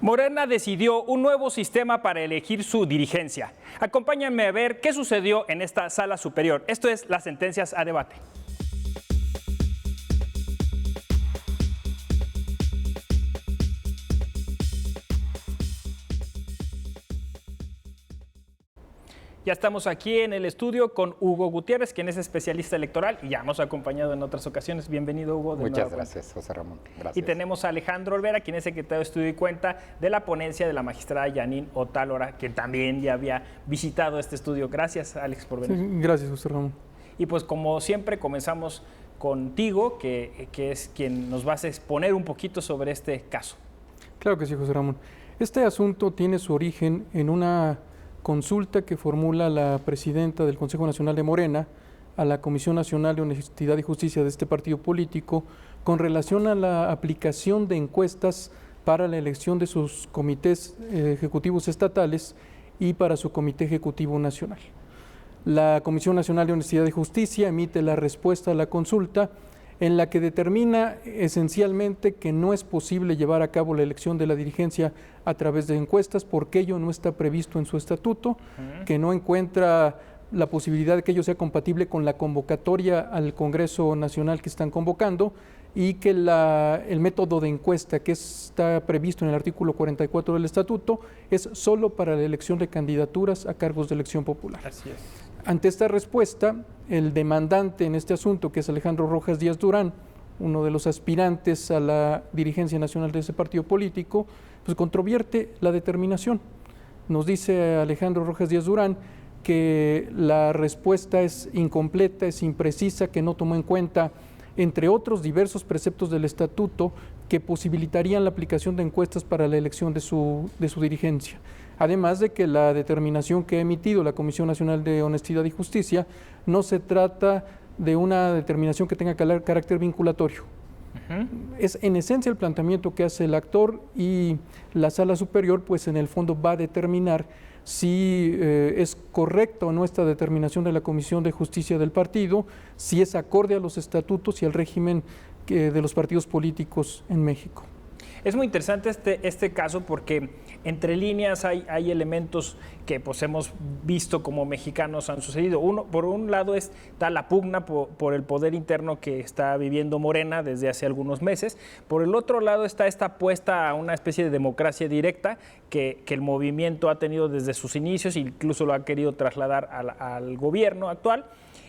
Morena decidió un nuevo sistema para elegir su dirigencia. Acompáñenme a ver qué sucedió en esta sala superior. Esto es las sentencias a debate. Ya estamos aquí en el estudio con Hugo Gutiérrez, quien es especialista electoral y ya nos ha acompañado en otras ocasiones. Bienvenido, Hugo. Muchas gracias, José Ramón. Gracias. Y tenemos a Alejandro Olvera, quien es secretario de Estudio y Cuenta de la ponencia de la magistrada Yanín Otálora, que también ya había visitado este estudio. Gracias, Alex, por venir. Sí, gracias, José Ramón. Y pues como siempre comenzamos contigo, que es quien nos vas a exponer un poquito sobre este caso. Claro que sí, José Ramón. Este asunto tiene su origen en una consulta que formula la presidenta del Consejo Nacional de Morena a la Comisión Nacional de Honestidad y Justicia de este partido político con relación a la aplicación de encuestas para la elección de sus comités ejecutivos estatales y para su comité ejecutivo nacional. La Comisión Nacional de Honestidad y Justicia emite la respuesta a la consulta en la que determina esencialmente que no es posible llevar a cabo la elección de la dirigencia a través de encuestas porque ello no está previsto en su estatuto, que no encuentra la posibilidad de que ello sea compatible con la convocatoria al Congreso Nacional que están convocando y que el método de encuesta que está previsto en el artículo 44 del estatuto es solo para la elección de candidaturas a cargos de elección popular. Así es. Ante esta respuesta, el demandante en este asunto, que es Alejandro Rojas Díaz Durán, uno de los aspirantes a la dirigencia nacional de ese partido político, pues controvierte la determinación. Nos dice Alejandro Rojas Díaz Durán que la respuesta es incompleta, es imprecisa, que no tomó en cuenta, entre otros diversos preceptos del estatuto que posibilitarían la aplicación de encuestas para la elección de su dirigencia. Además de que la determinación que ha emitido la Comisión Nacional de Honestidad y Justicia no se trata de una determinación que tenga carácter vinculatorio. Es en esencia el planteamiento que hace el actor y la Sala Superior pues en el fondo va a determinar si es correcta o no esta determinación de la Comisión de Justicia del partido, si es acorde a los estatutos y al régimen de los partidos políticos en México. Es muy interesante este caso porque entre líneas hay elementos que pues hemos visto como mexicanos han sucedido. Por un lado está la pugna por el poder interno que está viviendo Morena desde hace algunos meses. Por el otro lado está esta apuesta a una especie de democracia directa que el movimiento ha tenido desde sus inicios, incluso lo ha querido trasladar al gobierno actual.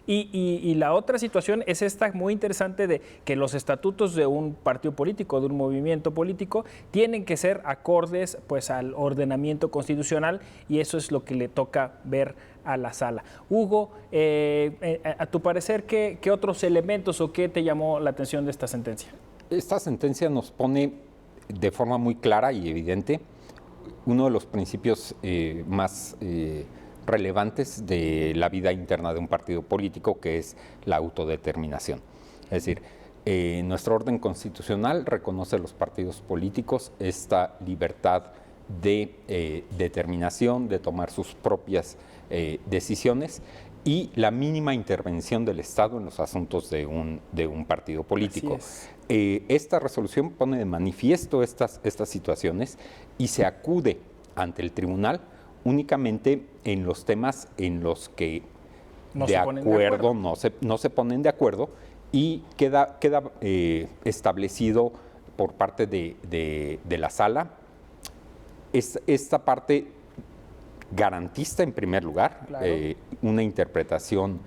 Y la otra situación es esta muy interesante de que los estatutos de un partido político, de un movimiento político, tienen que ser acordes pues, al ordenamiento constitucional y eso es lo que le toca ver a la sala. Hugo, a tu parecer, ¿qué otros elementos o qué te llamó la atención de esta sentencia? Esta sentencia nos pone de forma muy clara y evidente uno de los principios más relevantes de la vida interna de un partido político, que es la autodeterminación. Es decir, nuestro orden constitucional reconoce a los partidos políticos esta libertad de determinación, de tomar sus propias decisiones y la mínima intervención del Estado en los asuntos de un partido político. Esta resolución pone de manifiesto estas situaciones y se acude ante el tribunal únicamente en los temas en los que no se ponen de acuerdo y queda establecido por parte de la sala esta parte garantista en primer lugar, claro. Una interpretación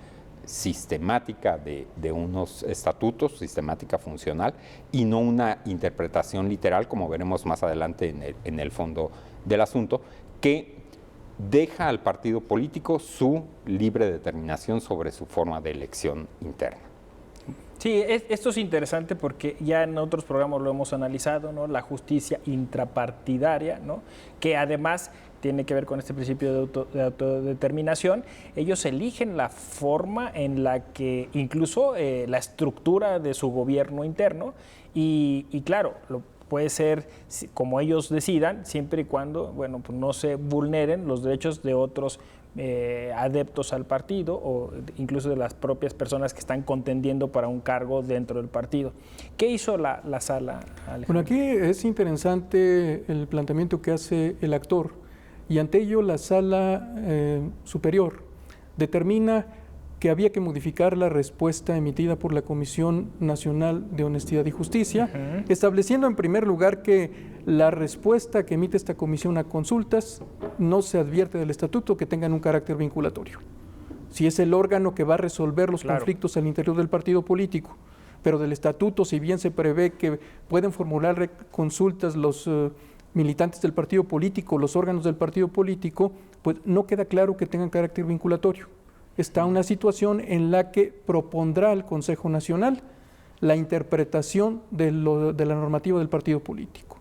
sistemática de unos estatutos, sistemática funcional, y no una interpretación literal, como veremos más adelante en el fondo del asunto, que deja al partido político su libre determinación sobre su forma de elección interna. Sí, esto es interesante porque ya en otros programas lo hemos analizado, ¿no? La justicia intrapartidaria, ¿no? Que además tiene que ver con este principio de autodeterminación. Ellos eligen la forma en la que, incluso la estructura de su gobierno interno y claro, puede ser como ellos decidan, siempre y cuando, bueno, pues no se vulneren los derechos de otros adeptos al partido o incluso de las propias personas que están contendiendo para un cargo dentro del partido. ¿Qué hizo la sala, Alejandro? Bueno, aquí es interesante el planteamiento que hace el actor, y ante ello la sala superior determina que había que modificar la respuesta emitida por la Comisión Nacional de Honestidad y Justicia, estableciendo en primer lugar que la respuesta que emite esta comisión a consultas no se advierte del estatuto que tengan un carácter vinculatorio. Si es el órgano que va a resolver los conflictos al interior del partido político, pero del estatuto, si bien se prevé que pueden formular consultas los militantes del partido político, los órganos del partido político, pues no queda claro que tengan carácter vinculatorio. Está una situación en la que propondrá al Consejo Nacional la interpretación de la normativa del partido político.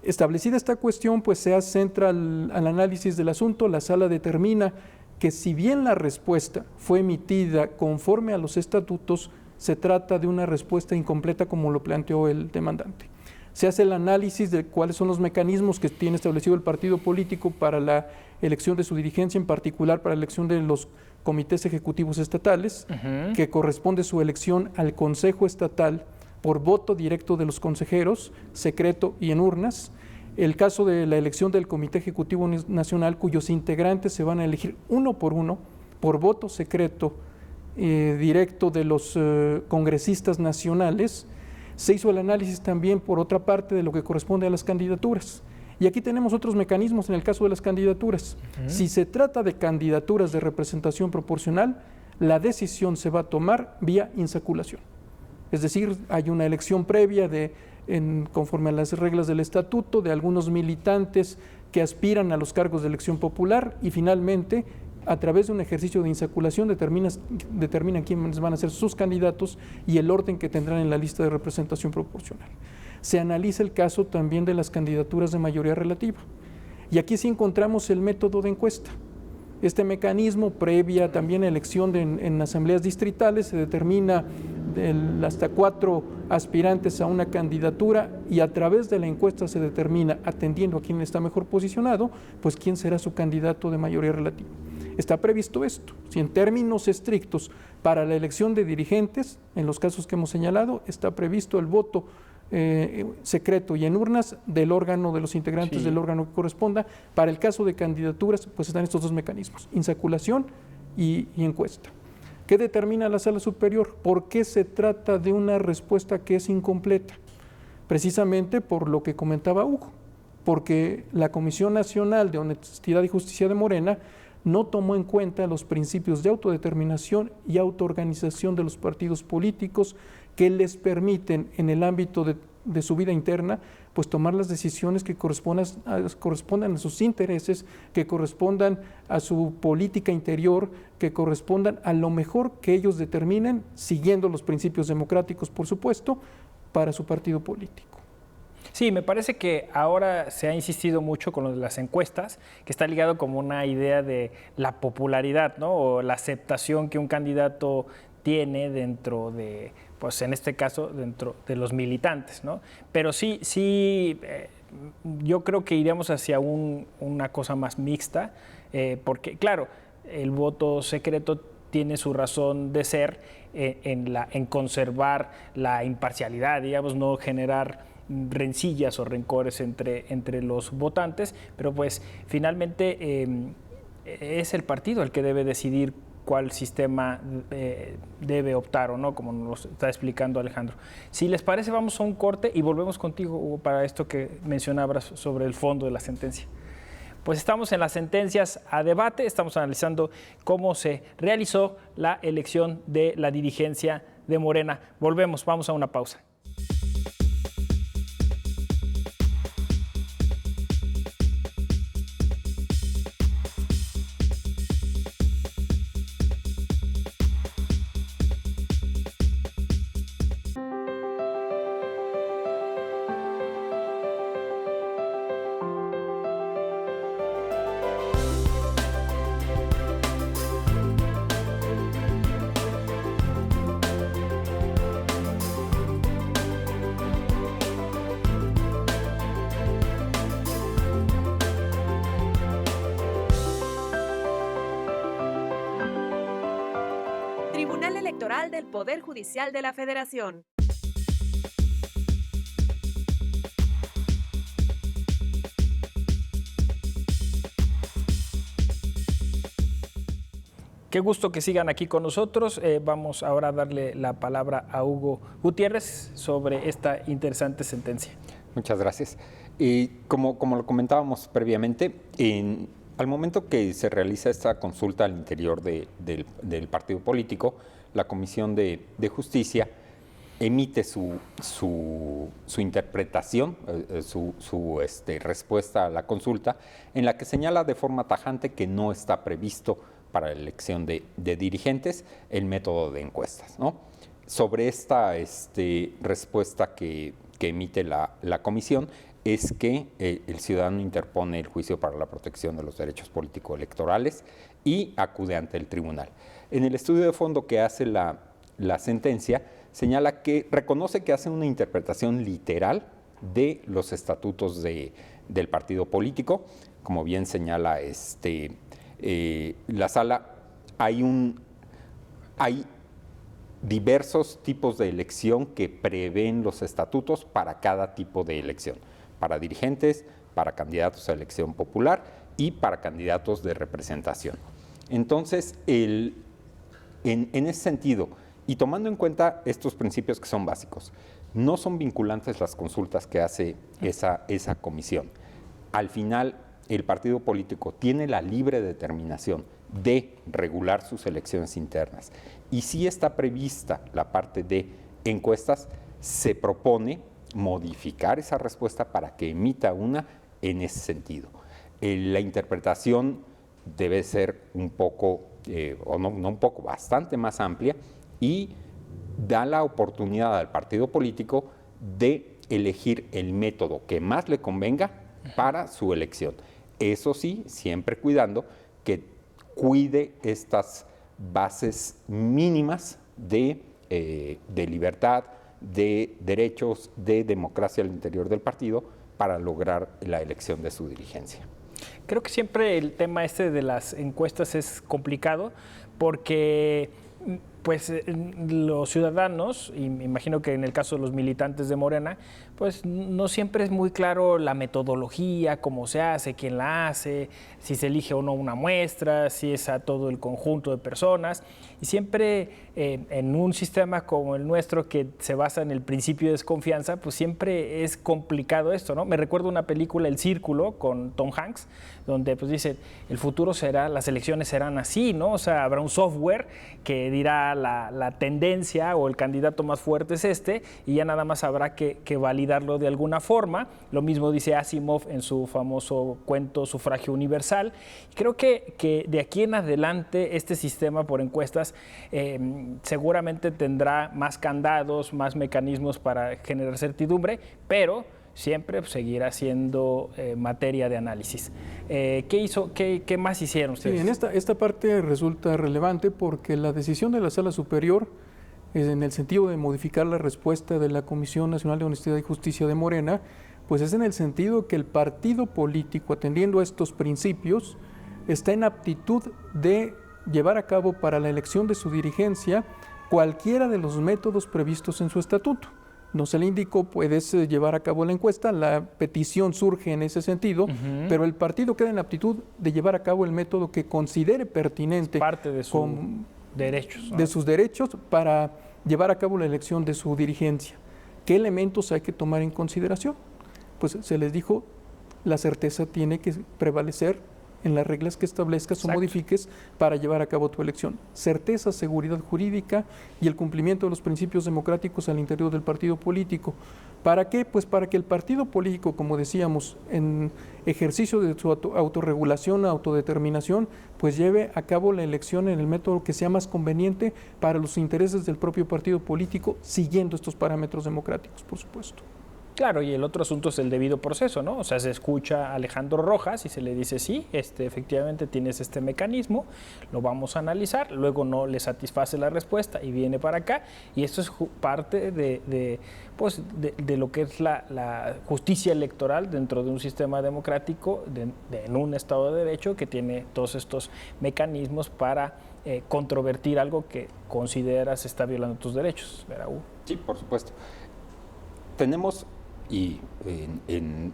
Establecida esta cuestión, pues se centra al análisis del asunto. La sala determina que si bien la respuesta fue emitida conforme a los estatutos, se trata de una respuesta incompleta como lo planteó el demandante. Se hace el análisis de cuáles son los mecanismos que tiene establecido el partido político para la elección de su dirigencia, en particular para la elección de los comités ejecutivos estatales, que corresponde su elección al Consejo Estatal por voto directo de los consejeros, secreto y en urnas. El caso de la elección del Comité Ejecutivo Nacional, cuyos integrantes se van a elegir uno, por voto secreto directo de los congresistas nacionales. Se hizo el análisis también, por otra parte, de lo que corresponde a las candidaturas. Y aquí tenemos otros mecanismos en el caso de las candidaturas. Si se trata de candidaturas de representación proporcional, la decisión se va a tomar vía insaculación. Es decir, hay una elección previa conforme a las reglas del estatuto de algunos militantes que aspiran a los cargos de elección popular y finalmente, a través de un ejercicio de insaculación, determinan quiénes van a ser sus candidatos y el orden que tendrán en la lista de representación proporcional. Se analiza el caso también de las candidaturas de mayoría relativa. Y aquí sí encontramos el método de encuesta. Este mecanismo, previa también a elección en asambleas distritales, se determina hasta 4 aspirantes a una candidatura y a través de la encuesta se determina, atendiendo a quién está mejor posicionado, pues quién será su candidato de mayoría relativa. Está previsto esto. Si en términos estrictos para la elección de dirigentes, en los casos que hemos señalado, está previsto el voto secreto y en urnas del órgano, de los integrantes del órgano que corresponda. Para el caso de candidaturas, pues están estos dos mecanismos, insaculación y encuesta. ¿Qué determina la Sala Superior? ¿Por qué se trata de una respuesta que es incompleta? Precisamente por lo que comentaba Hugo, porque la Comisión Nacional de Honestidad y Justicia de Morena no tomó en cuenta los principios de autodeterminación y autoorganización de los partidos políticos que les permiten en el ámbito de su vida interna pues tomar las decisiones que correspondan a sus intereses, que correspondan a su política interior, que correspondan a lo mejor que ellos determinen, siguiendo los principios democráticos, por supuesto, para su partido político. Sí, me parece que ahora se ha insistido mucho con lo de las encuestas, que está ligado como una idea de la popularidad, ¿no? O la aceptación que un candidato tiene dentro de, pues en este caso, dentro de los militantes, ¿no? Pero sí, yo creo que iríamos hacia una cosa más mixta, porque, claro, el voto secreto tiene su razón de ser en conservar la imparcialidad, digamos, no generar rencillas o rencores entre los votantes, pero pues finalmente es el partido el que debe decidir cuál sistema debe optar o no, como nos está explicando Alejandro. Si les parece, vamos a un corte y volvemos contigo, Hugo, para esto que mencionabas sobre el fondo de la sentencia. Pues estamos en las sentencias a debate, estamos analizando cómo se realizó la elección de la dirigencia de Morena. Volvemos, vamos a una pausa. Tribunal Electoral del Poder Judicial de la Federación. Qué gusto que sigan aquí con nosotros. Vamos ahora a darle la palabra a Hugo Gutiérrez sobre esta interesante sentencia. Muchas gracias. Como lo comentábamos previamente, al momento que se realiza esta consulta al interior del partido político, la Comisión de Justicia emite su interpretación, su respuesta a la consulta, en la que señala de forma tajante que no está previsto para la elección de dirigentes el método de encuestas, ¿no? Sobre esta respuesta que emite la comisión es que el ciudadano interpone el juicio para la protección de los derechos político-electorales y acude ante el tribunal. En el estudio de fondo que hace la sentencia, señala que reconoce que hace una interpretación literal de los estatutos del partido político. Como bien señala la sala, hay diversos tipos de elección que prevén los estatutos para cada tipo de elección, para dirigentes, para candidatos a elección popular y para candidatos de representación. Entonces, en ese sentido, y tomando en cuenta estos principios que son básicos, no son vinculantes las consultas que hace esa comisión. Al final, el partido político tiene la libre determinación de regular sus elecciones internas. Y si está prevista la parte de encuestas, se propone modificar esa respuesta para que emita una en ese sentido. La interpretación debe ser un poco, o no un poco, bastante más amplia y da la oportunidad al partido político de elegir el método que más le convenga para su elección. Eso sí, siempre cuidando que cuide estas bases mínimas de libertad, de derechos, de democracia al interior del partido para lograr la elección de su dirigencia. Creo que siempre el tema de las encuestas es complicado porque pues los ciudadanos, y me imagino que en el caso de los militantes de Morena, pues no siempre es muy claro la metodología, cómo se hace, quién la hace, si se elige o no una muestra, si es a todo el conjunto de personas. Y siempre en un sistema como el nuestro, que se basa en el principio de desconfianza, pues siempre es complicado esto, ¿no? Me recuerdo una película, El Círculo, con Tom Hanks, donde pues dice, el futuro será, las elecciones serán así, ¿no? O sea, habrá un software que dirá la tendencia o el candidato más fuerte es y ya nada más habrá que validarlo de alguna forma. Lo mismo dice Asimov en su famoso cuento Sufragio Universal. Y creo que de aquí en adelante este sistema por encuestas seguramente tendrá más candados, más mecanismos para generar certidumbre, pero siempre seguirá siendo materia de análisis. ¿Qué más hicieron ustedes? Sí, en esta parte resulta relevante porque la decisión de la Sala Superior, en el sentido de modificar la respuesta de la Comisión Nacional de Honestidad y Justicia de Morena, pues es en el sentido que el partido político, atendiendo a estos principios, está en aptitud de llevar a cabo para la elección de su dirigencia cualquiera de los métodos previstos en su estatuto. No se le indicó, puedes llevar a cabo la encuesta, la petición surge en ese sentido, pero el partido queda en aptitud de llevar a cabo el método que considere pertinente. Es parte de sus derechos, ¿no? De sus derechos para llevar a cabo la elección de su dirigencia. ¿Qué elementos hay que tomar en consideración? Pues se les dijo, la certeza tiene que prevalecer en las reglas que establezcas o modifiques para llevar a cabo tu elección. Certeza, seguridad jurídica y el cumplimiento de los principios democráticos al interior del partido político. ¿Para qué? Pues para que el partido político, como decíamos, en ejercicio de su autorregulación, autodeterminación, pues lleve a cabo la elección en el método que sea más conveniente para los intereses del propio partido político, siguiendo estos parámetros democráticos, por supuesto. Claro, y el otro asunto es el debido proceso, ¿no? O sea, se escucha a Alejandro Rojas y se le dice, sí, efectivamente tienes este mecanismo, lo vamos a analizar, luego no le satisface la respuesta y viene para acá, y esto es parte de lo que es la justicia electoral dentro de un sistema democrático, en un Estado de Derecho que tiene todos estos mecanismos para controvertir algo que consideras está violando tus derechos, ¿verdad, Hugo? Sí, por supuesto. Tenemos y en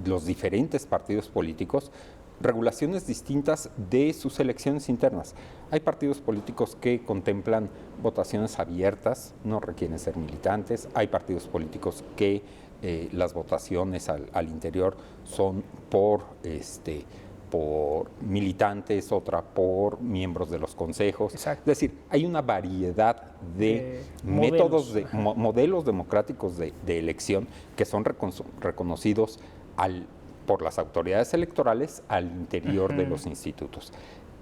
los diferentes partidos políticos regulaciones distintas de sus elecciones internas. Hay partidos políticos que contemplan votaciones abiertas, no requieren ser militantes. Hay partidos políticos que las votaciones al interior son por militantes, otra por miembros de los consejos. Exacto. Es decir, hay una variedad de métodos, modelos democráticos de elección que son reconocidos por las autoridades electorales al interior de los institutos.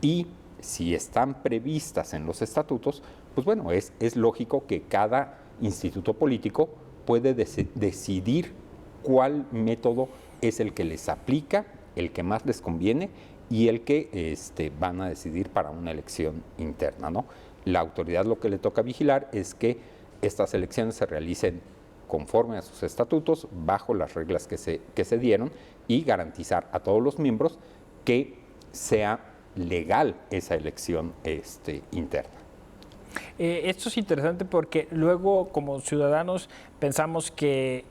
Y si están previstas en los estatutos, pues bueno, es lógico que cada instituto político puede decidir cuál método es el que les aplica, el que más les conviene y el que van a decidir para una elección interna, ¿no? La autoridad lo que le toca vigilar es que estas elecciones se realicen conforme a sus estatutos, bajo las reglas que se dieron, y garantizar a todos los miembros que sea legal esa elección interna. Esto es interesante porque luego como ciudadanos pensamos que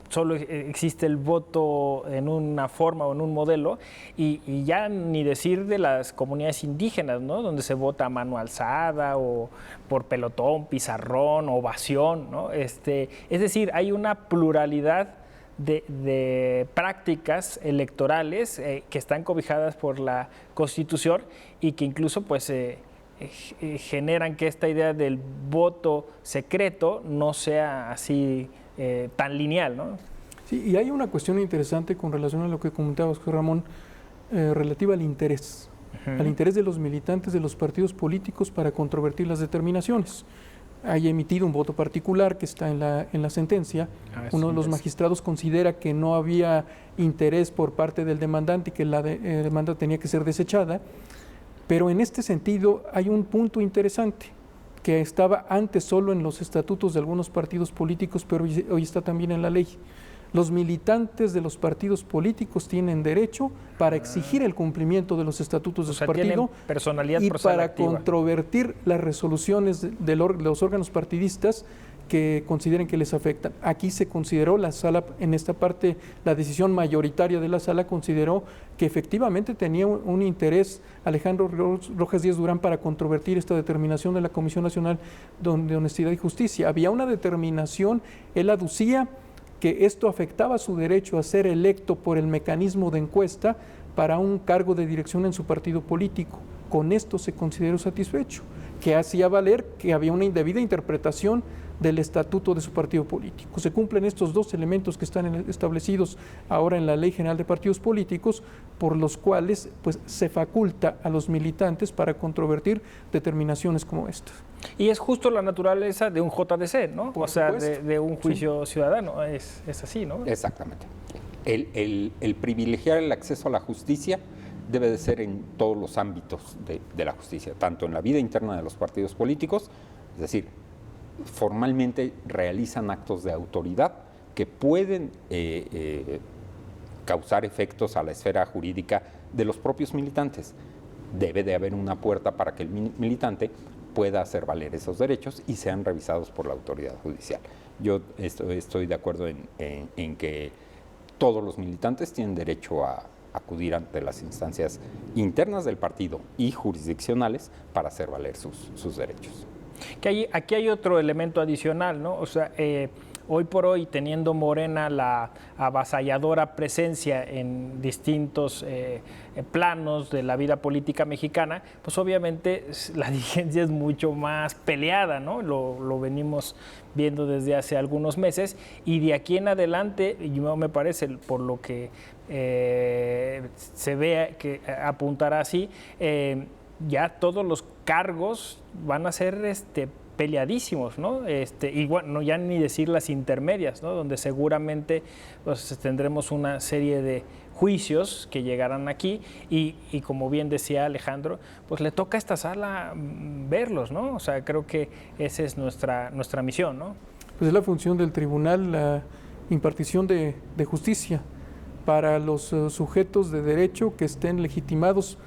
solo existe el voto en una forma o en un modelo y ya ni decir de las comunidades indígenas, ¿no? Donde se vota a mano alzada o por pelotón, pizarrón, ovación, ¿no? Es decir, hay una pluralidad de prácticas electorales que están cobijadas por la Constitución y que incluso pues generan que esta idea del voto secreto no sea así tan lineal, ¿no? Sí, y hay una cuestión interesante con relación a lo que comentabas, José Ramón, relativa al interés de los militantes de los partidos políticos para controvertir las determinaciones. Hay emitido un voto particular que está en la sentencia. Uno de los magistrados considera que no había interés por parte del demandante y que la demanda tenía que ser desechada. Pero en este sentido hay un punto interesante que estaba antes solo en los estatutos de algunos partidos políticos, pero hoy está también en la ley. Los militantes de los partidos políticos tienen derecho para exigir el cumplimiento de los estatutos de su partido personalidad y para activa. controvertir las resoluciones de los órganos partidistas que consideren que les afectan. Aquí se consideró la sala, en esta parte, la decisión mayoritaria de la sala consideró que efectivamente tenía un interés Alejandro Rojas Díaz Durán para controvertir esta determinación de la Comisión Nacional de Honestidad y Justicia. Había una determinación, él aducía que esto afectaba su derecho a ser electo por el mecanismo de encuesta para un cargo de dirección en su partido político. Con esto se consideró satisfecho, que hacía valer que había una indebida interpretación del estatuto de su partido político. Se cumplen estos dos elementos que están establecidos ahora en la Ley General de Partidos Políticos, por los cuales pues, se faculta a los militantes para controvertir determinaciones como estas. Y es justo la naturaleza de un JDC, ¿no? Por o sea, supuesto. de un juicio ciudadano, es así, ¿no? Exactamente. El privilegiar el acceso a la justicia debe de ser en todos los ámbitos de la justicia, tanto en la vida interna de los partidos políticos, es decir, formalmente realizan actos de autoridad que pueden causar efectos a la esfera jurídica de los propios militantes. Debe de haber una puerta para que el militante pueda hacer valer esos derechos y sean revisados por la autoridad judicial. Yo estoy de acuerdo en que todos los militantes tienen derecho a acudir ante las instancias internas del partido y jurisdiccionales para hacer valer sus derechos. Que aquí hay otro elemento adicional, ¿no? O sea, hoy por hoy, teniendo Morena la avasalladora presencia en distintos planos de la vida política mexicana, pues obviamente la dirigencia es mucho más peleada, ¿no? Lo venimos viendo desde hace algunos meses y de aquí en adelante, y me parece, por lo que se ve que apuntará así, ya todos los cargos van a ser peleadísimos, ¿no? Y bueno, ya ni decir las intermedias, ¿no? Donde seguramente pues, tendremos una serie de juicios que llegarán aquí y como bien decía Alejandro, pues le toca a esta sala verlos, ¿no? O sea, creo que esa es nuestra misión, ¿no? Pues es la función del tribunal, la impartición de justicia para los sujetos de derecho que estén legitimados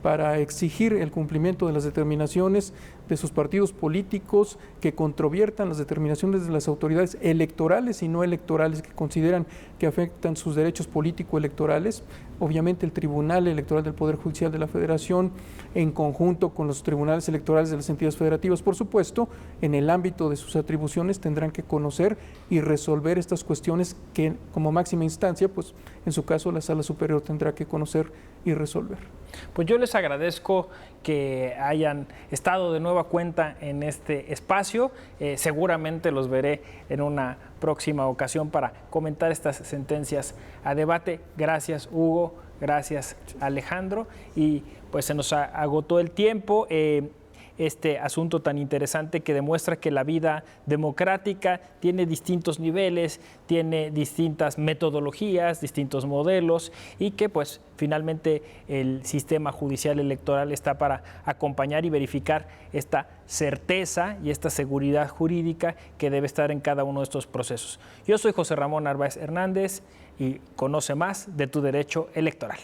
para exigir el cumplimiento de las determinaciones de sus partidos políticos, que controviertan las determinaciones de las autoridades electorales y no electorales que consideran que afectan sus derechos político-electorales. Obviamente el Tribunal Electoral del Poder Judicial de la Federación, en conjunto con los tribunales electorales de las entidades federativas, por supuesto, en el ámbito de sus atribuciones tendrán que conocer y resolver estas cuestiones que como máxima instancia, pues en su caso la Sala Superior tendrá que conocer y resolver. Pues yo les agradezco que hayan estado de nueva cuenta en este espacio. Seguramente los veré en una próxima ocasión para comentar estas sentencias a debate. Gracias, Hugo. Gracias, Alejandro. Y pues se nos agotó el tiempo. Este asunto tan interesante que demuestra que la vida democrática tiene distintos niveles, tiene distintas metodologías, distintos modelos y que pues finalmente el sistema judicial electoral está para acompañar y verificar esta certeza y esta seguridad jurídica que debe estar en cada uno de estos procesos. Yo soy José Ramón Narváez Hernández y conoce más de tu derecho electoral.